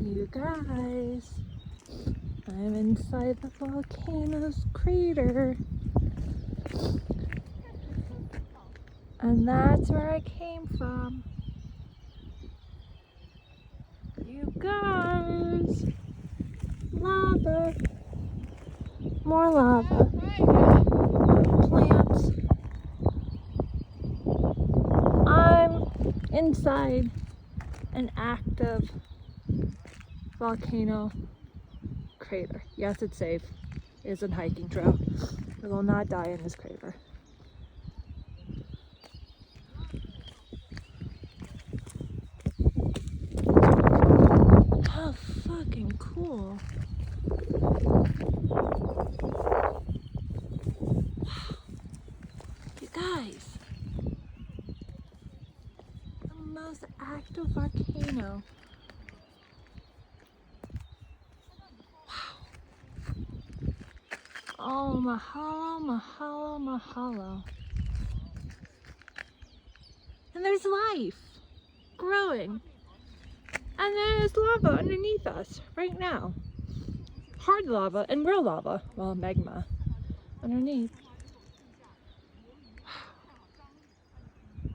You guys, I'm inside the volcano's crater. And that's where I came from. You guys, lava, more lava, plants. I'm inside an active volcano crater. Yes, it's safe. It is a hiking trail. We will not die in this crater. How fucking cool. Wow. You guys, the most active volcano. Oh, mahalo, mahalo, mahalo. And there's life growing. And there's lava underneath us right now. Hard lava and real lava, well, magma underneath.